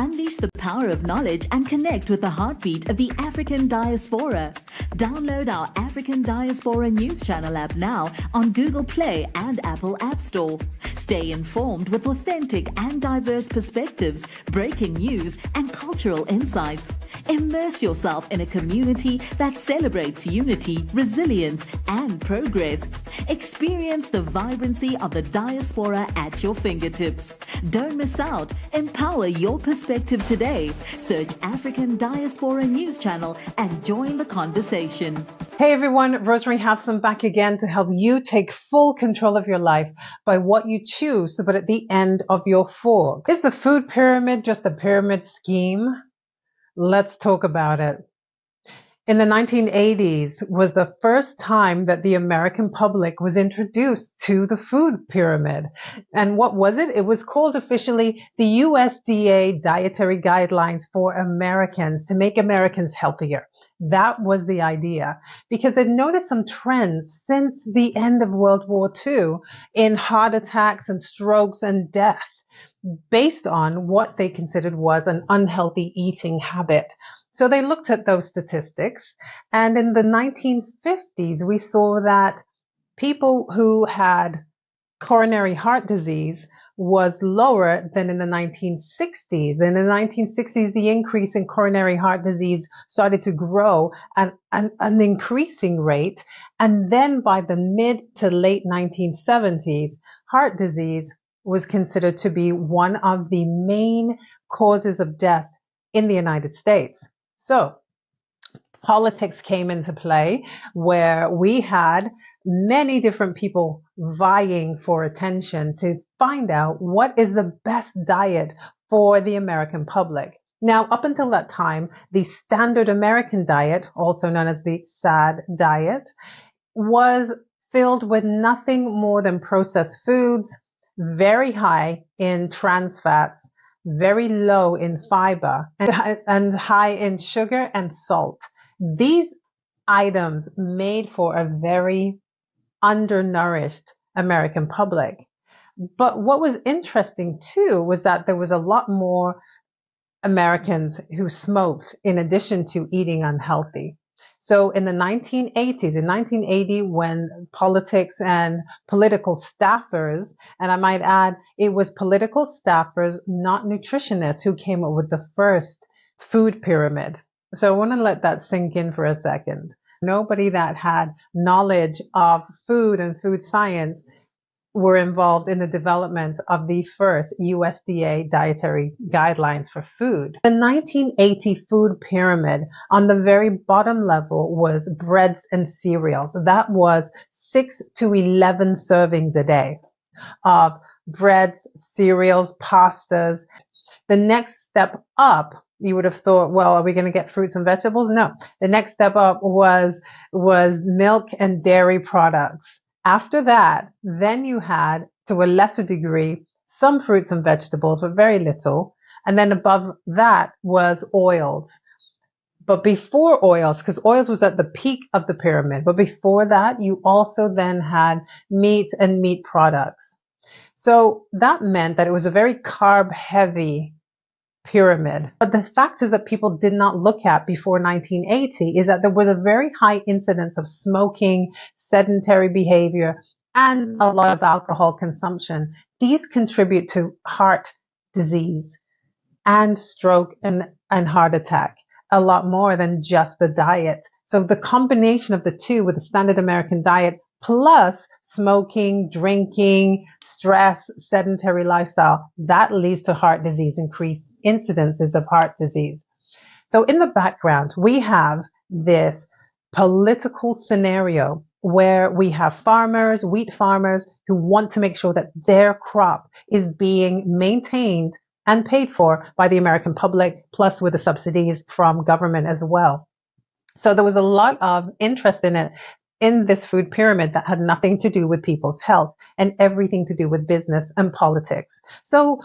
Unleash the power of knowledge and connect with the heartbeat of the African diaspora. Download our African Diaspora News Channel app now on Google Play and Apple App Store. Stay informed with authentic and diverse perspectives, breaking news, and cultural insights. Immerse yourself in a community that celebrates unity, resilience, and progress. Experience the vibrancy of the diaspora at your fingertips. Don't miss out. Empower your perspective today. Search African Diaspora News Channel and join the conversation. Hey everyone, Rosemary Hudson back again to help you take full control of your life by what you choose to put at the end of your fork. Is the food pyramid just a pyramid scheme? Let's talk about it. In the 1980s was the first time that the American public was introduced to the food pyramid. And what was it? It was called officially the USDA Dietary Guidelines for Americans to make Americans healthier. That was the idea, because they'd noticed some trends since the end of World War II in heart attacks and strokes and death based on what they considered was an unhealthy eating habit. So they looked at those statistics, and in the 1950s, we saw that people who had coronary heart disease was lower than in the 1960s. In the 1960s, the increase in coronary heart disease started to grow at an increasing rate. And then by the mid to late 1970s, heart disease was considered to be one of the main causes of death in the United States. So politics came into play, where we had many different people vying for attention to find out what is the best diet for the American public. Now, up until that time, the standard American diet, also known as the SAD diet, was filled with nothing more than processed foods, very high in trans fats, very low in fiber, and high in sugar and salt. These items made for a very undernourished American public. But what was interesting too was that there was a lot more Americans who smoked in addition to eating unhealthy. So in the 1980s, in 1980, when politics and political staffers, and I might add, it was political staffers, not nutritionists, who came up with the first food pyramid. So I want to let that sink in for a second. Nobody that had knowledge of food and food science were involved in the development of the first USDA dietary guidelines for food. The 1980 food pyramid, on the very bottom level, was breads and cereals. That was 6 to 11 servings a day of breads, cereals, pastas. The next step up, you would have thought, well, are we going to get fruits and vegetables? No. The next step up was milk and dairy products. After that, then you had, to a lesser degree, some fruits and vegetables, but very little. And then above that was oils. But before oils, because oils was at the peak of the pyramid, but before that, you also then had meat and meat products. So that meant that it was a very carb-heavy pyramid. But the factors that people did not look at before 1980 is that there was a very high incidence of smoking, sedentary behavior, and a lot of alcohol consumption. These contribute to heart disease and stroke and heart attack a lot more than just the diet. So the combination of the two with the standard American diet plus smoking, drinking, stress, sedentary lifestyle, that leads to heart disease, increased incidences of heart disease. So in the background, we have this political scenario where we have farmers, wheat farmers, who want to make sure that their crop is being maintained and paid for by the American public, plus with the subsidies from government as well. So there was a lot of interest in it, in this food pyramid, that had nothing to do with people's health and everything to do with business and politics. So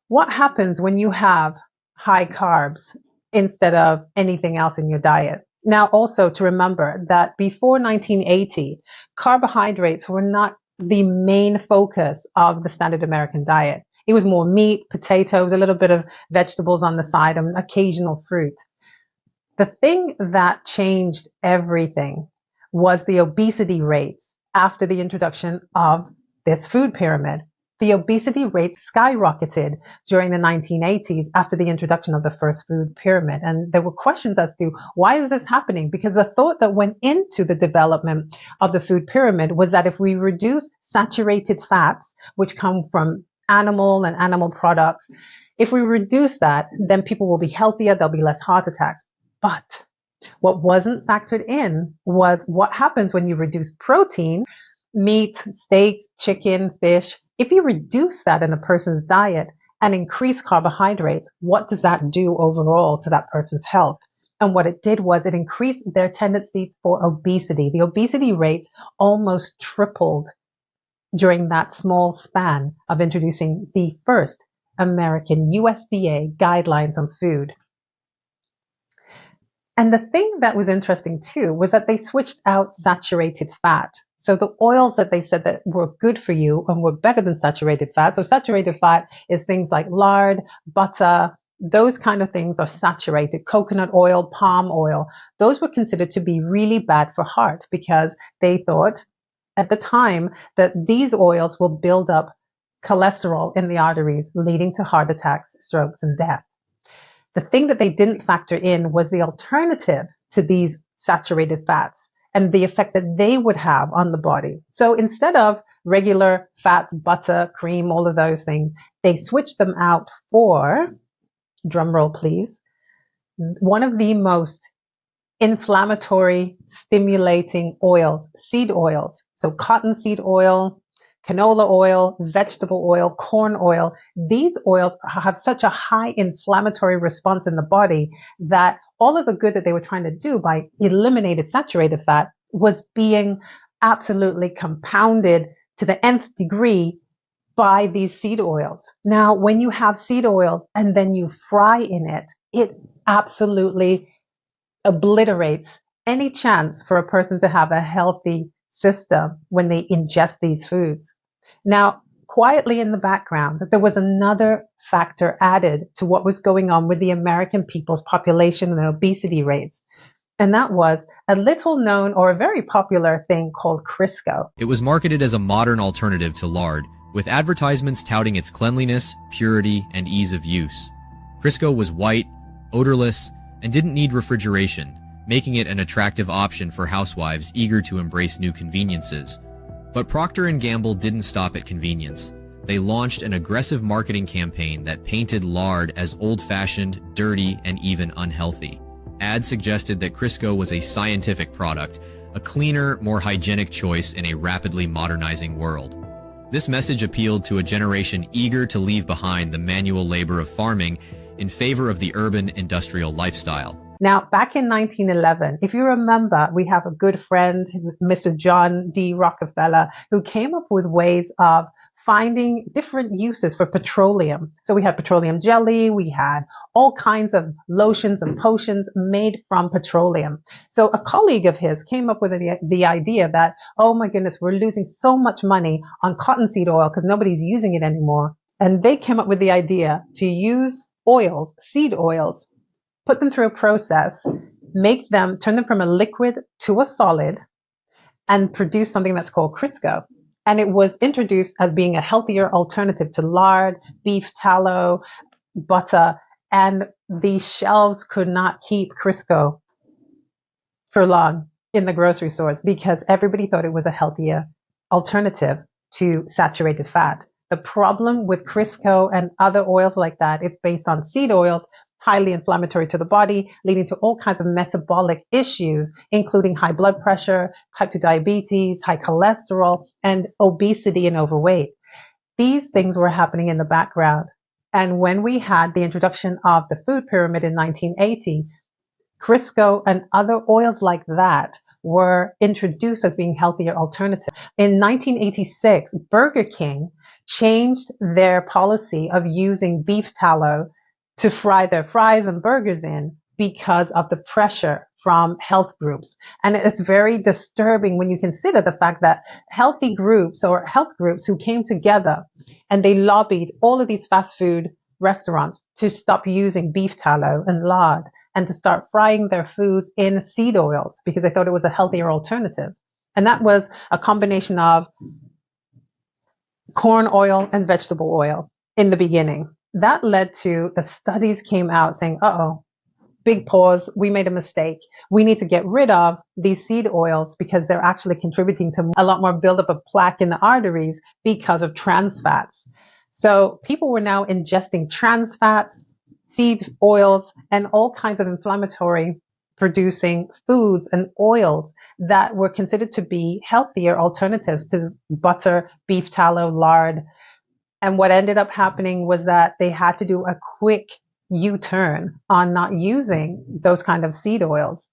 what happens when you have high carbs instead of anything else in your diet? Now, also to remember that before 1980, carbohydrates were not the main focus of the standard American diet. It was more meat, potatoes, a little bit of vegetables on the side, and occasional fruit. The thing that changed everything was the obesity rates after the introduction of this food pyramid. The obesity rates skyrocketed during the 1980s after the introduction of the first food pyramid. And there were questions as to why is this happening? Because the thought that went into the development of the food pyramid was that if we reduce saturated fats, which come from animal and animal products, if we reduce that, then people will be healthier, there'll be less heart attacks. But what wasn't factored in was what happens when you reduce protein, meat, steaks, chicken, fish. If you reduce that in a person's diet and increase carbohydrates, what does that do overall to that person's health? And what it did was it increased their tendency for obesity. The obesity rates almost tripled during that small span of introducing the first American USDA guidelines on food. And the thing that was interesting too was that they switched out saturated fat. So the oils that they said that were good for you and were better than saturated fat. So saturated fat is things like lard, butter, those kind of things are saturated. Coconut oil, palm oil, those were considered to be really bad for heart because they thought at the time that these oils will build up cholesterol in the arteries, leading to heart attacks, strokes, and death. The thing that they didn't factor in was the alternative to these saturated fats and the effect that they would have on the body. So instead of regular fats, butter, cream, all of those things, they switched them out for, drum roll please, one of the most inflammatory, stimulating oils, seed oils. So cottonseed oil, canola oil, vegetable oil, corn oil. These oils have such a high inflammatory response in the body that all of the good that they were trying to do by eliminating saturated fat was being absolutely compounded to the nth degree by these seed oils. Now, when you have seed oils and then you fry in it, it absolutely obliterates any chance for a person to have a healthy system when they ingest these foods. Now, quietly in the background, there was another factor added to what was going on with the American people's population and obesity rates. And that was a little known or a very popular thing called Crisco. It was marketed as a modern alternative to lard, with advertisements touting its cleanliness, purity, and ease of use. Crisco was white, odorless, and didn't need refrigeration, making it an attractive option for housewives eager to embrace new conveniences. But Procter & Gamble didn't stop at convenience. They launched an aggressive marketing campaign that painted lard as old-fashioned, dirty, and even unhealthy. Ads suggested that Crisco was a scientific product, a cleaner, more hygienic choice in a rapidly modernizing world. This message appealed to a generation eager to leave behind the manual labor of farming in favor of the urban industrial lifestyle. Now, back in 1911, if you remember, we have a good friend, Mr. John D. Rockefeller, who came up with ways of finding different uses for petroleum. So we had petroleum jelly, we had all kinds of lotions and potions made from petroleum. So a colleague of his came up with the idea that, oh my goodness, we're losing so much money on cottonseed oil because nobody's using it anymore. And they came up with the idea to use oils, seed oils, put them through a process, turn them from a liquid to a solid, and produce something that's called Crisco. And it was introduced as being a healthier alternative to lard, beef tallow, butter, and the shelves could not keep Crisco for long in the grocery stores because everybody thought it was a healthier alternative to saturated fat. The problem with Crisco and other oils like that, it's based on seed oils, highly inflammatory to the body, leading to all kinds of metabolic issues, including high blood pressure, type 2 diabetes, high cholesterol, and obesity and overweight. These things were happening in the background. And when we had the introduction of the food pyramid in 1980, Crisco and other oils like that were introduced as being healthier alternatives. In 1986, Burger King changed their policy of using beef tallow to fry their fries and burgers in because of the pressure from health groups. And it's very disturbing when you consider the fact that healthy groups or health groups who came together and they lobbied all of these fast food restaurants to stop using beef tallow and lard and to start frying their foods in seed oils because they thought it was a healthier alternative. And that was a combination of corn oil and vegetable oil in the beginning. That led to the studies came out saying, uh-oh, big pause, we made a mistake. We need to get rid of these seed oils because they're actually contributing to a lot more buildup of plaque in the arteries because of trans fats. So people were now ingesting trans fats, seed oils, and all kinds of inflammatory producing foods and oils that were considered to be healthier alternatives to butter, beef tallow, lard. And what ended up happening was that they had to do a quick U-turn on not using those kind of seed oils.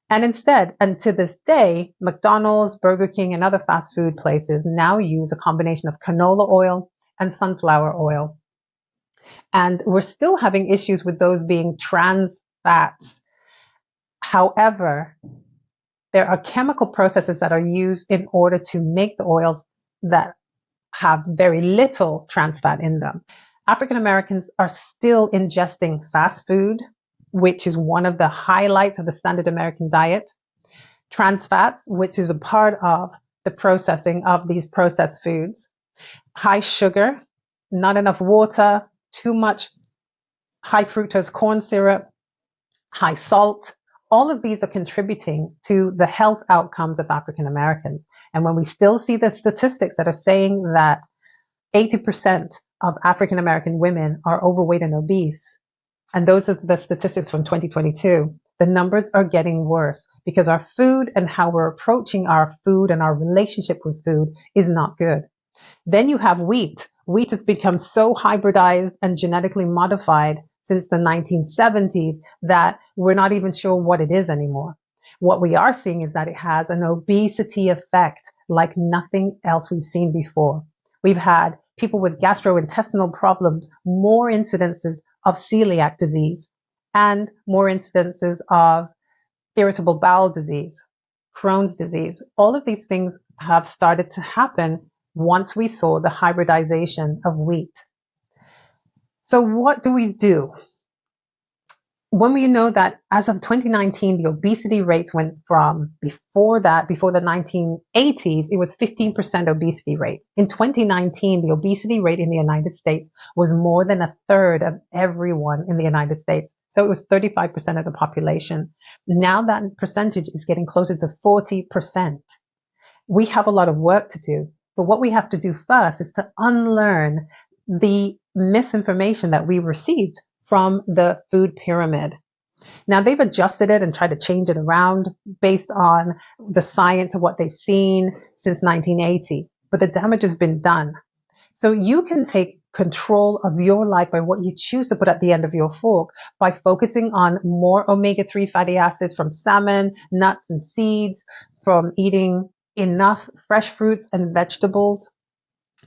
And instead, and to this day, McDonald's, Burger King, and other fast food places now use a combination of canola oil and sunflower oil. And we're still having issues with those being trans fats. However, there are chemical processes that are used in order to make the oils that have very little trans fat in them. African Americans are still ingesting fast food, which is one of the highlights of the standard American diet. Trans fats, which is a part of the processing of these processed foods. High sugar, not enough water, too much high fructose corn syrup, high salt. All of these are contributing to the health outcomes of African Americans. And when we still see the statistics that are saying that 80% of African American women are overweight and obese, and those are the statistics from 2022, the numbers are getting worse because our food and how we're approaching our food and our relationship with food is not good. Then you have wheat. Wheat has become so hybridized and genetically modified since the 1970s that we're not even sure what it is anymore. What we are seeing is that it has an obesity effect like nothing else we've seen before. We've had people with gastrointestinal problems, more incidences of celiac disease, and more incidences of irritable bowel disease, Crohn's disease. All of these things have started to happen once we saw the hybridization of wheat. So what do we do? When we know that as of 2019, the obesity rates went from before the 1980s, it was 15% obesity rate. In 2019, the obesity rate in the United States was more than a third of everyone in the United States. So it was 35% of the population. Now that percentage is getting closer to 40%. We have a lot of work to do, but what we have to do first is to unlearn the misinformation that we received from the food pyramid. Now they've adjusted it and tried to change it around based on the science of what they've seen since 1980, but the damage has been done. So you can take control of your life by what you choose to put at the end of your fork by focusing on more omega-3 fatty acids from salmon, nuts and seeds, from eating enough fresh fruits and vegetables,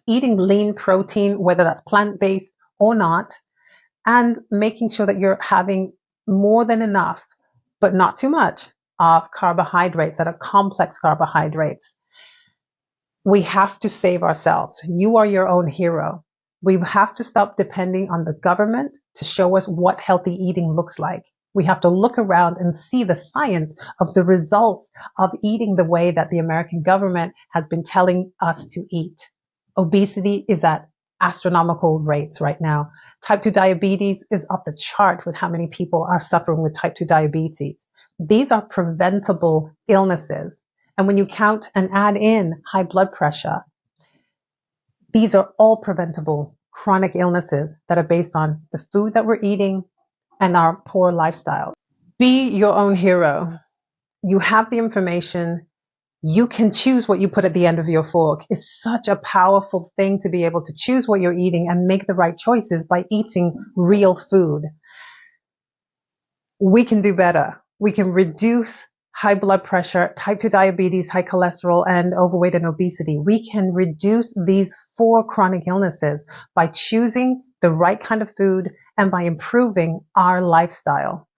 eating lean protein, whether that's plant-based or not, and making sure that you're having more than enough, but not too much, of carbohydrates that are complex carbohydrates. We have to save ourselves. You are your own hero. We have to stop depending on the government to show us what healthy eating looks like. We have to look around and see the science of the results of eating the way that the American government has been telling us to eat. Obesity is at astronomical rates right now. Type 2 diabetes is off the chart with how many people are suffering with type 2 diabetes. These are preventable illnesses. And when you count and add in high blood pressure, these are all preventable chronic illnesses that are based on the food that we're eating and our poor lifestyle. Be your own hero. You have the information. You can choose what you put at the end of your fork. It's such a powerful thing to be able to choose what you're eating and make the right choices by eating real food. We can do better. We can reduce high blood pressure, type 2 diabetes, high cholesterol, and overweight and obesity. We can reduce these 4 chronic illnesses by choosing the right kind of food and by improving our lifestyle.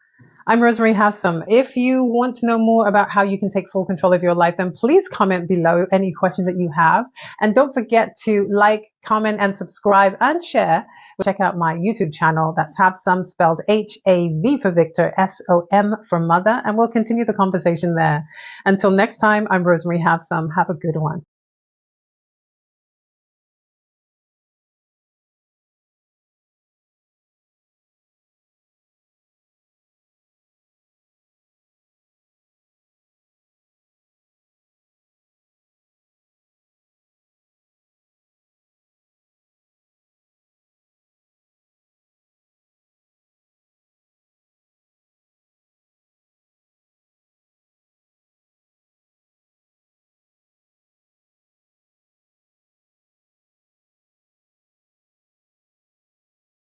I'm Rosemary Hassam. If you want to know more about how you can take full control of your life, then please comment below any questions that you have. And don't forget to like, comment, and subscribe and share. Check out my YouTube channel. That's Have Some, spelled HAV for Victor, SOM for Mother. And we'll continue the conversation there. Until next time, I'm Rosemary Have Some. Have a good one.